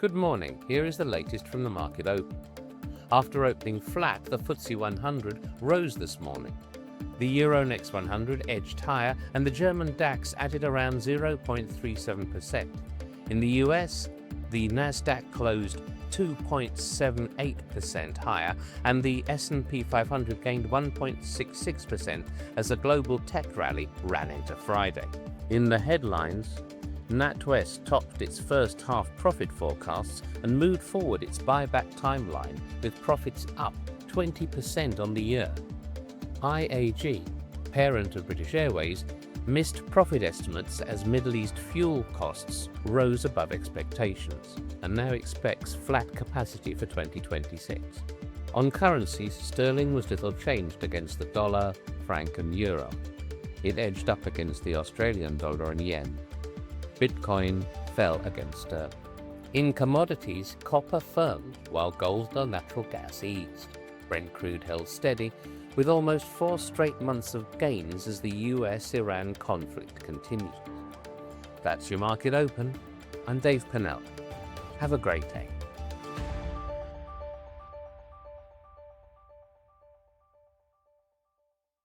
Good morning, here is the latest from the market open. After opening flat, the FTSE 100 rose this morning. The Euronext 100 edged higher and the German DAX added around 0.37%. In the US, the Nasdaq closed 2.78% higher and the S&P 500 gained 1.66% as the global tech rally ran into Friday. In the headlines, NatWest topped its first half profit forecasts and moved forward its buyback timeline with profits up 20% on the year. IAG, parent of British Airways, missed profit estimates as Middle East fuel costs rose above expectations and now expects flat capacity for 2026. On currencies, sterling was little changed against the dollar, franc and euro. It edged up against the Australian dollar and yen. Bitcoin fell against sterling. In commodities, copper firmed while gold and natural gas eased. Brent crude held steady, with almost 4 straight months of gains as the US-Iran conflict continues. That's your market open. I'm Dave Pennell. Have a great day.